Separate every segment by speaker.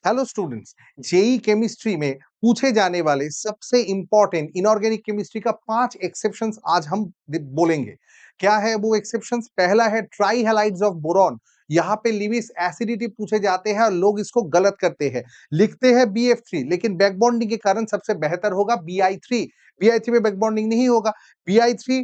Speaker 1: Hello students, JEE chemistry में पूछे जाने वाले सबसे इंपॉर्टेंट इनऑर्गेनिक केमिस्ट्री का 5 एक्सेप्शंस आज हम बोलेंगे। क्या है वो एक्सेप्शंस? पहला है ट्राई हैलाइड्स ऑफ बोरॉन। यहाँ पे लिविस एसिडिटी पूछे जाते हैं और लोग इसको गलत करते हैं, लिखते हैं BF3, लेकिन बैक बॉन्डिंग के कारण सबसे बेहतर होगा BI3। BI3 में बैक बॉन्डिंग नहीं होगा। BI3,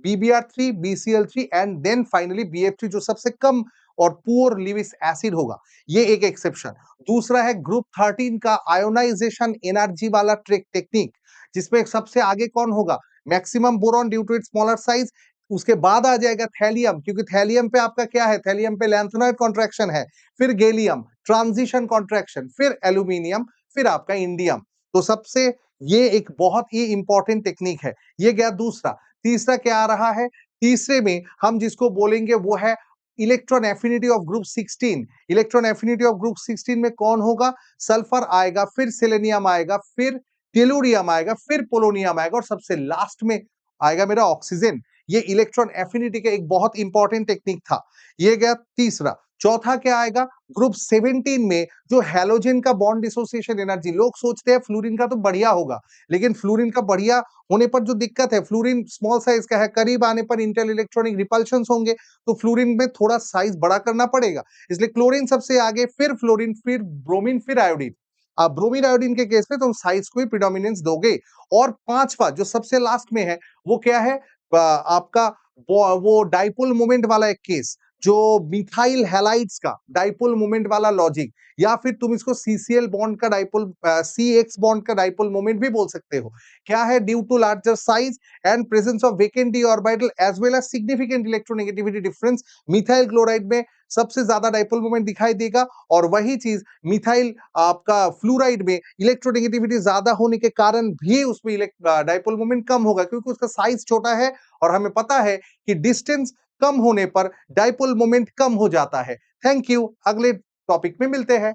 Speaker 1: BBr3, BCl3 and then finally BF3 जो सबसे कम और पुअर लिविस एसिड होगा। ये एक एक्सेप्शन। दूसरा है ग्रुप 13 का आयोनाइजेशन एनर्जी वाला टेक्निक, जिसमें सबसे आगे कौन होगा? Maximum boron due to its smaller size. उसके बाद आ जाएगा थैलियम, क्योंकि थैलियम पे आपका क्या है? थैलियम पे लैंथेनॉइड कॉन्ट्रैक्शन है, फिर गैलियम ट्रांजिशन कॉन्ट्रैक्शन, फिर एल्यूमिनियम, फिर आपका इंडियम। तो सबसे ये एक बहुत ही इंपॉर्टेंट टेक्निक है। ये गया दूसरा। तीसरा क्या आ रहा है? तीसरे में हम जिसको बोलेंगे वो है electron affinity of group 16। Electron affinity of group 16 में कौन होगा? सल्फर आएगा, फिर सेलेनियम आएगा, फिर टेलुरियम आएगा, फिर पोलोनियम आएगा और सबसे लास्ट में आएगा मेरा ऑक्सीजन। ये इलेक्ट्रॉन एफिनिटी का एक बहुत इंपॉर्टेंट टेक्निक था। ये गया तीसरा। चौथा क्या आएगा? ग्रुप 17 में जो हैलोजन का बॉन्ड डिसोसिएशन एनर्जी, लोग सोचते हैं फ्लोरीन का तो बढ़िया होगा, लेकिन फ्लोरीन का बढ़िया होने पर जो दिक्कत है, फ्लोरीन स्मॉल साइज का है, करीब आने पर इंटर इलेक्ट्रॉनिक रिपल्शंस होंगे, तो फ्लोरीन में थोड़ा साइज बड़ा करना पड़ेगा, इसलिए क्लोरीन सबसे आगे, फिर फ्लोरीन, फिर ब्रोमीन, फिर आयोडीन। अब ब्रोमीन आयोडीन के केस में तुम साइज को ही प्रीडोमिनेंस दोगे। और पांचवा जो सबसे लास्ट में है वो क्या है? आपका वो डाइपोल मोमेंट वाला एक केस, जो मिथाइल हैलाइड्स का डाइपोल मोमेंट वाला लॉजिक, या फिर तुम इसको CCl बॉन्ड का डाइपोल, CX बॉन्ड का डाइपोल मोमेंट भी बोल सकते हो। क्या है? Due to larger size and presence of vacant d orbital as well as significant electronegativity difference, methyl chloride में सबसे ज्यादा डाइपोल मोमेंट दिखाई देगा, और वही चीज मिथाइल आपका फ्लोराइड में इलेक्ट्रोनेगेटिविटी ज्यादा होने के कारण भी उसमें डाइपोल मोमेंट कम होगा, क्योंकि उसका साइज छोटा है और हमें पता है कि डिस्टेंस कम होने पर डाइपोल मोमेंट कम हो जाता है। थैंक यू, अगले टॉपिक में मिलते हैं।